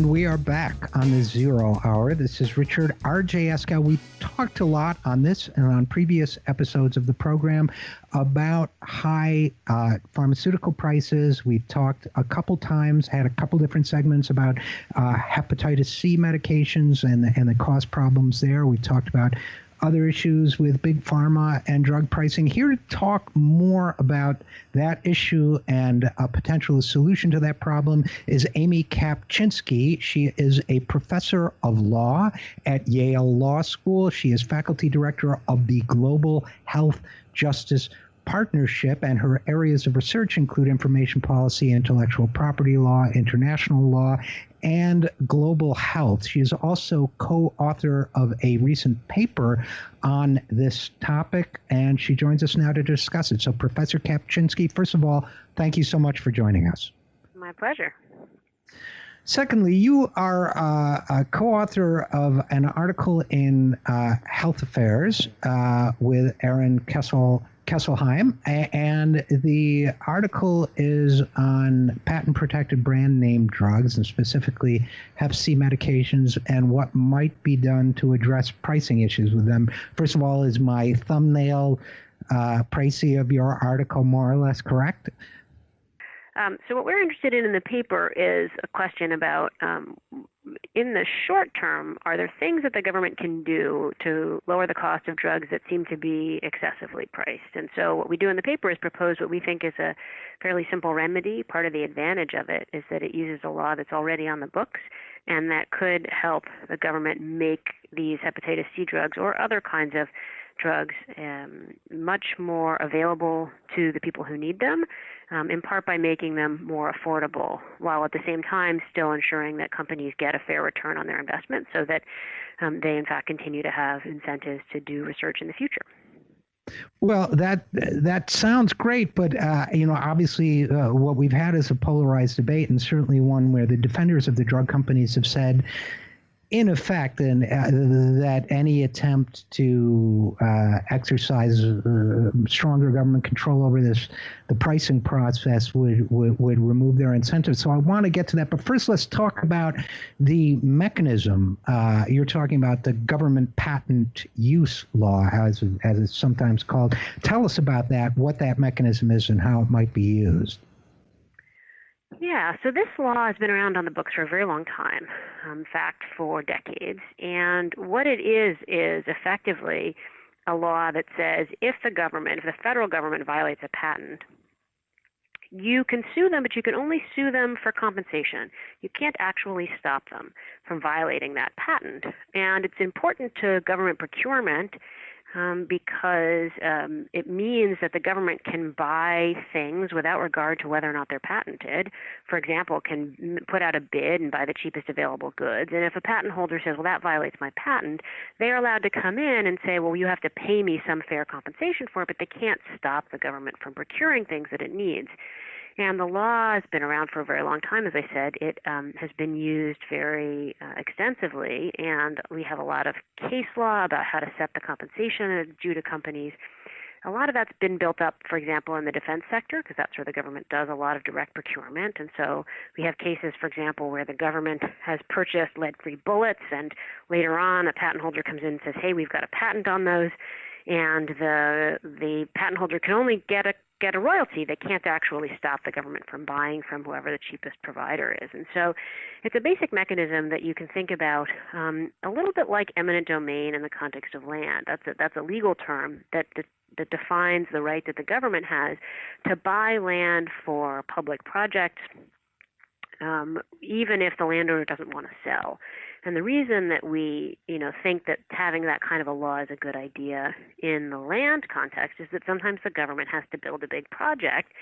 And we are back on the Zero Hour. This is Richard RJ Eskow. We talked a lot on this and on previous episodes of the program about high pharmaceutical prices. We've talked a couple times, had a couple different segments about hepatitis C medications and the cost problems there. We talked about other issues with big pharma and drug pricing. Here to talk more about that issue and a potential solution to that problem is Amy Kapczynski. She is a professor of law at Yale Law School. She is faculty director of the Global Health Justice Partnership, and her areas of research include information policy, intellectual property law, international law, and global health. She is also co-author of a recent paper on this topic, and she joins us now to discuss it. So, Professor Kapczynski, first of all, thank you so much for joining us. My pleasure. Secondly, you are a co-author of an article in Health Affairs with Aaron Kesselheim, and the article is on patent-protected brand name drugs, and specifically Hep C medications, and what might be done to address pricing issues with them. First of all, is my thumbnail précis of your article more or less correct? So what we're interested in the paper is a question about, in the short term, are there things that the government can do to lower the cost of drugs that seem to be excessively priced? And so what we do in the paper is propose what we think is a fairly simple remedy. Part of the advantage of it is that it uses a law that's already on the books, and that could help the government make these hepatitis C drugs or other kinds of drugs much more available to the people who need them, in part by making them more affordable, while at the same time still ensuring that companies get a fair return on their investment so that they, in fact, continue to have incentives to do research in the future. Well, that sounds great, but obviously, what we've had is a polarized debate, and certainly one where the defenders of the drug companies have said, in effect, that any attempt to exercise stronger government control over the pricing process would remove their incentives. So I want to get to that, but first let's talk about the mechanism. You're talking about the government patent use law, as it's sometimes called. Tell us about that, what that mechanism is, and how it might be used. Yeah, so this law has been around on the books for a very long time, in fact, for decades. And what it is effectively a law that says if the federal government violates a patent, you can sue them, but you can only sue them for compensation. You can't actually stop them from violating that patent. And it's important to government procurement because it means that the government can buy things without regard to whether or not they're patented. For example, can put out a bid and buy the cheapest available goods. And if a patent holder says, well, that violates my patent, they're allowed to come in and say, well, you have to pay me some fair compensation for it, but they can't stop the government from procuring things that it needs. And the law has been around for a very long time. As I said, it has been used very extensively, and we have a lot of case law about how to set the compensation due to companies. A lot of that's been built up, for example, in the defense sector, because that's where the government does a lot of direct procurement. And so we have cases, for example, where the government has purchased lead-free bullets, and later on a patent holder comes in and says, hey, we've got a patent on those, and the patent holder can only get a royalty. They can't actually stop the government from buying from whoever the cheapest provider is. And so it's a basic mechanism that you can think about a little bit like eminent domain in the context of land. That's a legal term that defines the right that the government has to buy land for public projects, even if the landowner doesn't want to sell. And the reason that we, think that having that kind of a law is a good idea in the land context is that sometimes the government has to build a big project,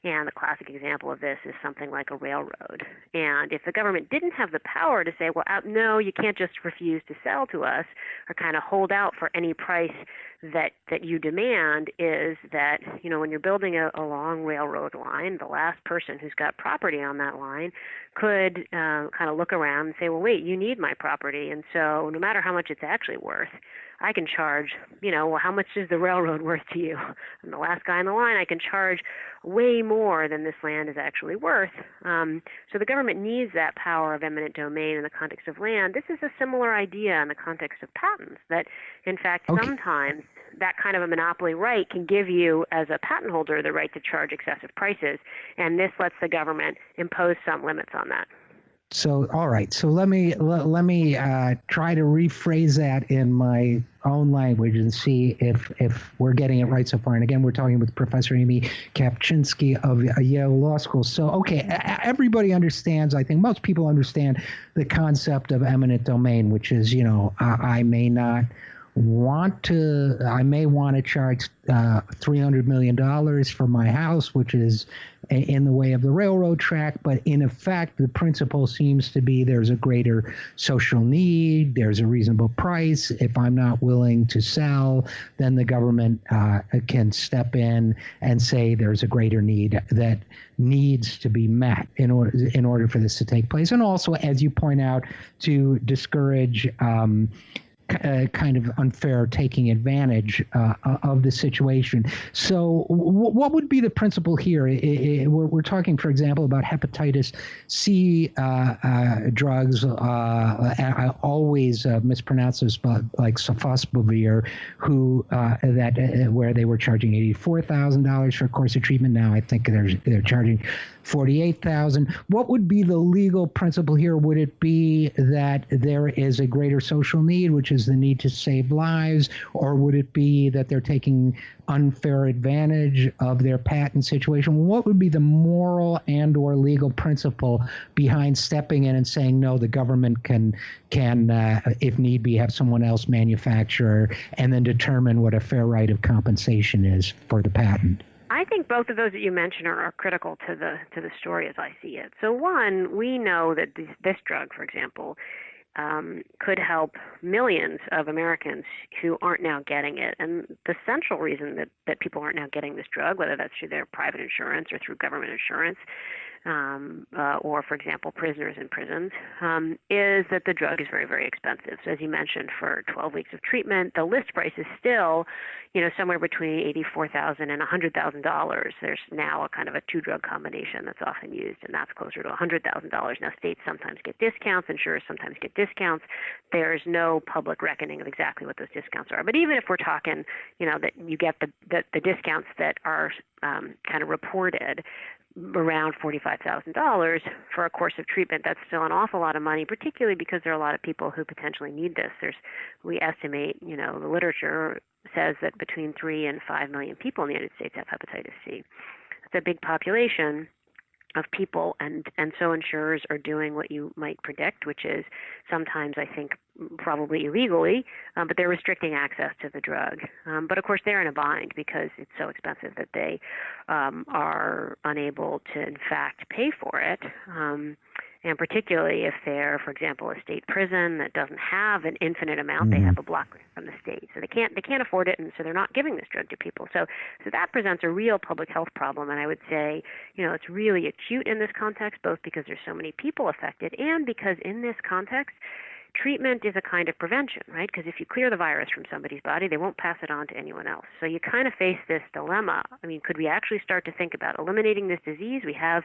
and the classic example of this is something like a railroad. And if the government didn't have the power to say, well, no, you can't just refuse to sell to us or kind of hold out for any price that you demand, is that, when you're building a long railroad line, the last person who's got property on that line could kind of look around and say, well, wait, you need my property, and so no matter how much it's actually worth, I can charge, well, how much is the railroad worth to you? I'm the last guy in the line. I can charge way more than this land is actually worth. So the government needs that power of eminent domain in the context of land. This is a similar idea in the context of patents, that in fact sometimes that kind of a monopoly right can give you, as a patent holder, the right to charge excessive prices, and this lets the government impose some limits on that. So, all right. So let me try to rephrase that in my own language and see if we're getting it right so far. And again, we're talking with Professor Amy Kapczynski of Yale Law School. So, okay, everybody understands. I think most people understand the concept of eminent domain, which is, I may want to charge $300 million for my house, which is in the way of the railroad track. But in effect, the principle seems to be there's a greater social need, there's a reasonable price. If I'm not willing to sell, then the government can step in and say there's a greater need that needs to be met in order for this to take place. And also, as you point out, to discourage kind of unfair taking advantage of the situation. So what would be the principle here? We're talking, for example, about hepatitis C drugs. I always mispronounce this, but like sofosbuvir, where they were charging $84,000 for a course of treatment. Now I think they're charging $48,000. What would be the legal principle here? Would it be that there is a greater social need, which is the need to save lives, or would it be that they're taking unfair advantage of their patent situation? What would be the moral and or legal principle behind stepping in and saying, no, the government can if need be, have someone else manufacture and then determine what a fair right of compensation is for the patent? I think both of those that you mentioned are critical to the story as I see it. So one, we know that this drug, for example, could help millions of Americans who aren't now getting it. And the central reason that people aren't now getting this drug, whether that's through their private insurance or through government insurance, or, for example, prisoners in prisons, is that the drug is very, very expensive. So as you mentioned, for 12 weeks of treatment, the list price is still, somewhere between $84,000 and $100,000. There's now a kind of a two-drug combination that's often used, and that's closer to $100,000. Now, states sometimes get discounts, insurers sometimes get discounts. There's no public reckoning of exactly what those discounts are. But even if we're talking, that you get the discounts that are kind of reported, around $45,000 for a course of treatment, that's still an awful lot of money, particularly because there are a lot of people who potentially need this. We estimate, the literature says that between 3 and 5 million people in the United States have hepatitis C. It's a big population of people, and so insurers are doing what you might predict, which is sometimes, I think, probably illegally, but they're restricting access to the drug. But of course, they're in a bind because it's so expensive that they are unable to, in fact, pay for it. And particularly if they're, for example, a state prison that doesn't have an infinite amount, they have a block grant from the state, so they can't afford it, and so they're not giving this drug to people. So that presents a real public health problem, and I would say, it's really acute in this context, both because there's so many people affected, and because in this context, treatment is a kind of prevention, right? Because if you clear the virus from somebody's body, they won't pass it on to anyone else. So you kind of face this dilemma. I mean, could we actually start to think about eliminating this disease? We have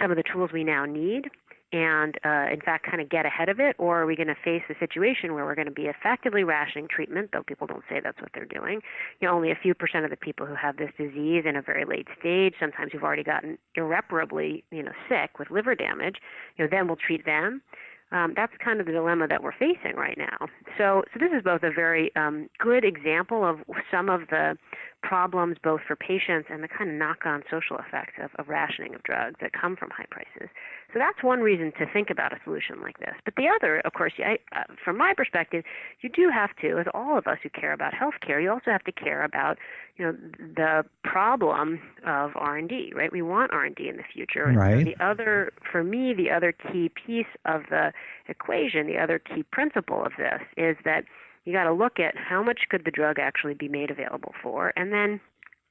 some of the tools we now need, and in fact kind of get ahead of it, or are we going to face a situation where we're going to be effectively rationing treatment, though people don't say that's what they're doing? Only a few percent of the people who have this disease in a very late stage, sometimes who've already gotten irreparably sick with liver damage, then we'll treat them. That's kind of the dilemma that we're facing right now. So this is both a very good example of some of the problems both for patients and the kind of knock-on social effects of rationing of drugs that come from high prices. So that's one reason to think about a solution like this. But the other, of course, from my perspective, you do have to, as all of us who care about healthcare, you also have to care about the problem of R&D, right? We want R&D in the future. Right. For me, the other key piece of the equation, the other key principle of this is that you got to look at how much could the drug actually be made available for, and then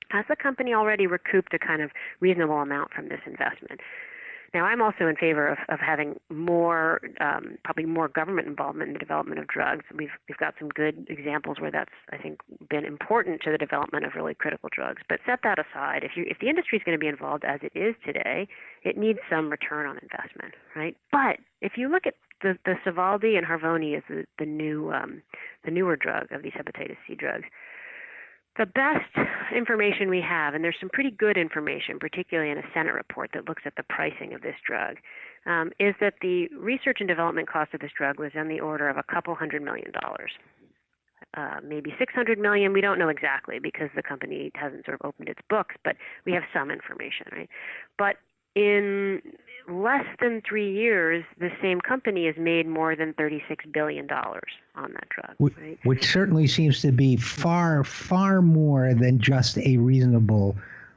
has the company already recouped a kind of reasonable amount from this investment? Now, I'm also in favor of having more, probably more government involvement in the development of drugs. We've got some good examples where that's, I think, been important to the development of really critical drugs. But set that aside. If the industry is going to be involved as it is today, it needs some return on investment, right? But if you look at the Sovaldi and Harvoni as the newer drug of these hepatitis C drugs, the best information we have, and there's some pretty good information, particularly in a Senate report that looks at the pricing of this drug, is that the research and development cost of this drug was in the order of $200 million. Maybe $600 million. We don't know exactly because the company hasn't sort of opened its books, but we have some information, right? But in less than 3 years, the same company has made more than $36 billion on that drug. Right? Which certainly seems to be far, far more than just a reasonable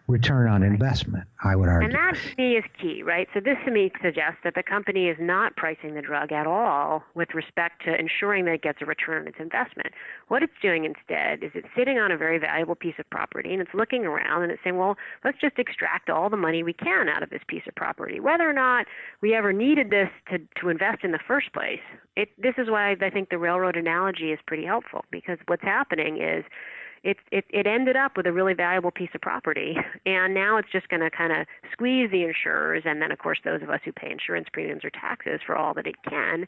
return on investment, I would argue. And that, to me, is key, right? So this, to me, suggests that the company is not pricing the drug at all with respect to ensuring that it gets a return on its investment. What it's doing instead is it's sitting on a very valuable piece of property, and it's looking around, and it's saying, well, let's just extract all the money we can out of this piece of property. Whether or not we ever needed this to invest in the first place, this is why I think the railroad analogy is pretty helpful, because what's happening is it ended up with a really valuable piece of property, and now it's just going to kind of squeeze the insurers, and then, of course, those of us who pay insurance premiums or taxes for all that it can,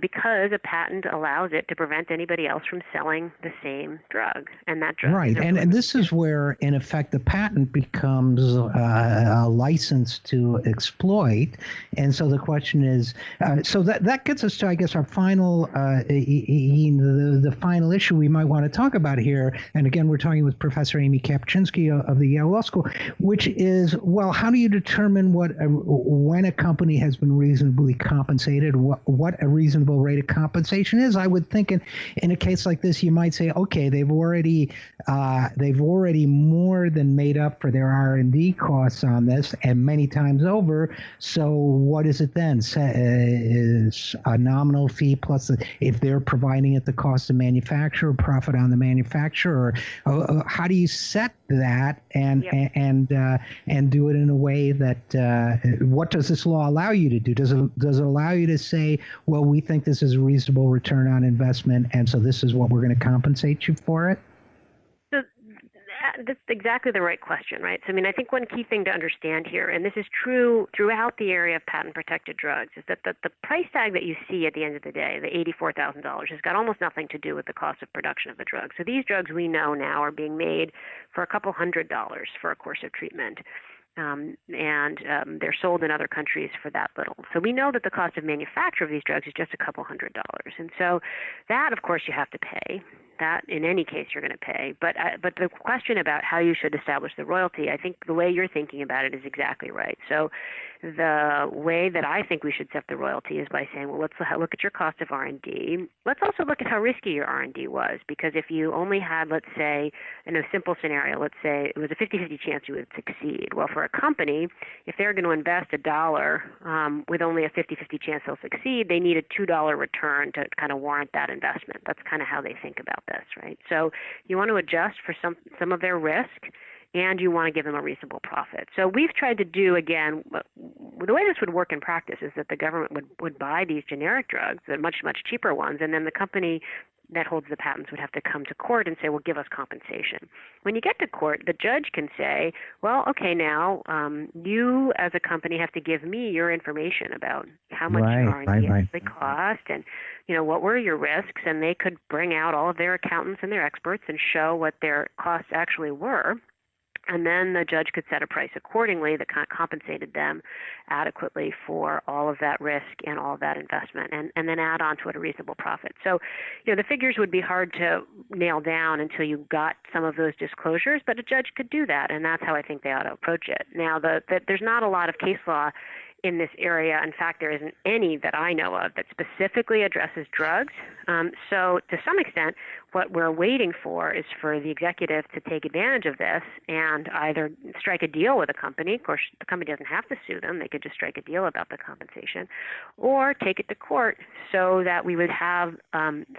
because a patent allows it to prevent anybody else from selling the same drug. And that drug. Right. And this is where, in effect, the patent becomes a license to exploit. And so the question is, so that gets us to, I guess, our final, the final issue we might want to talk about here. And again, we're talking with Professor Amy Kapczynski of the Yale Law School, which is, well, how do you determine when a company has been reasonably compensated, what a reasonable rate of compensation is? I would think in a case like this, you might say, okay, they've already more than made up for their R&D costs on this, and many times over. So what is it then? Is a nominal fee plus if they're providing at the cost of manufacturer, profit on the manufacturer, or how do you set that and do it in a way that what does this law allow you to do? Does it allow you to say, well, we think this is a reasonable return on investment, and so this is what we're going to compensate you for it? So that's exactly the right question, right? So, I mean, I think one key thing to understand here, and this is true throughout the area of patent-protected drugs, is that the price tag that you see at the end of the day, the $84,000, has got almost nothing to do with the cost of production of the drug. So these drugs we know now are being made for a couple $100 for a course of treatment. And they're sold in other countries for that little. So we know that the cost of manufacture of these drugs is just a couple $100. And so that, of course, you have to pay. That, in any case, you're going to pay. But the question about how you should establish the royalty, I think the way you're thinking about it is exactly right. So the way that I think we should set the royalty is by saying, well, let's look at your cost of R&D. Let's also look at how risky your R&D was, because if you only had, let's say, in a simple scenario, let's say it was a 50-50 chance you would succeed. Well, for a company, if they're going to invest $1 with only a 50-50 chance they'll succeed, they need a $2 return to kind of warrant that investment. That's kind of how they think about this, right? So you want to adjust for some of their risk, and you want to give them a reasonable profit. So we've tried to do, again, the way this would work in practice is that the government would buy these generic drugs, the much, much cheaper ones, and then the company that holds the patents would have to come to court and say, well, give us compensation. When you get to court, the judge can say, well, okay, now you as a company have to give me your information about how much your R&D actually cost and, you know, what were your risks, and they could bring out all of their accountants and their experts and show what their costs actually were. And then the judge could set a price accordingly that compensated them adequately for all of that risk and all of that investment, and then add on to it a reasonable profit. So, you know, the figures would be hard to nail down until you got some of those disclosures, but a judge could do that, and that's how I think they ought to approach it. Now, there's not a lot of case law in this area. In fact, there isn't any that I know of that specifically addresses drugs. So to some extent, what we're waiting for is for the executive to take advantage of this and either strike a deal with a company. Of course, the company doesn't have to sue them. They could just strike a deal about the compensation, or take it to court so that we would have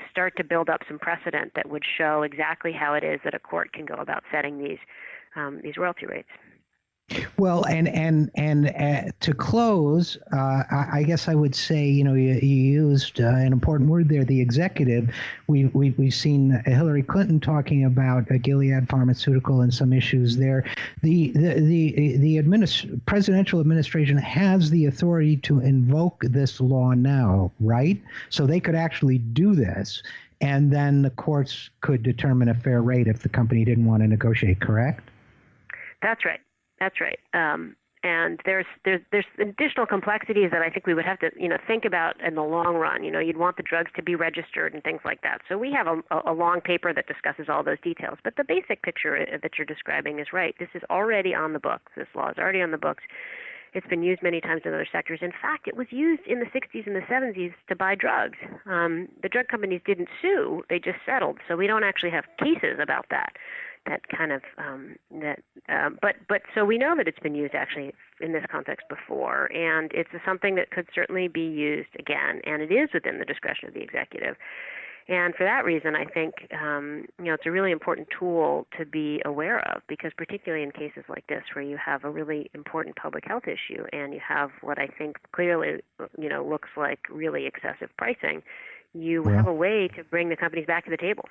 start to build up some precedent that would show exactly how it is that a court can go about setting these royalty rates. Well, to close, I guess I would say, you used an important word there, the executive. We've seen Hillary Clinton talking about Gilead Pharmaceutical and some issues there. The presidential administration has the authority to invoke this law now, right? So they could actually do this, and then the courts could determine a fair rate if the company didn't want to negotiate. Correct? That's right. That's right. And there's additional complexities that I think we would have to, think about in the long run. You'd want the drugs to be registered and things like that. So we have a long paper that discusses all those details. But the basic picture that you're describing is right. This is already on the books. This law is already on the books. It's been used many times in other sectors. In fact, it was used in the 60s and the 70s to buy drugs. The drug companies didn't sue. They just settled. So we don't actually have cases about that. But so we know that it's been used actually in this context before, and it's something that could certainly be used again, and it is within the discretion of the executive. And for that reason, I think it's a really important tool to be aware of, because particularly in cases like this where you have a really important public health issue and you have what I think clearly looks like really excessive pricing, you have a way to bring the companies back to the table.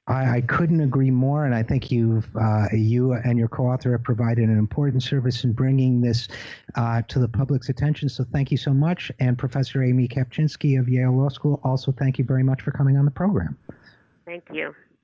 I couldn't agree more, and I think you and your co-author have provided an important service in bringing this to the public's attention. So thank you so much. And Professor Amy Kapczynski of Yale Law School, also thank you very much for coming on the program. Thank you.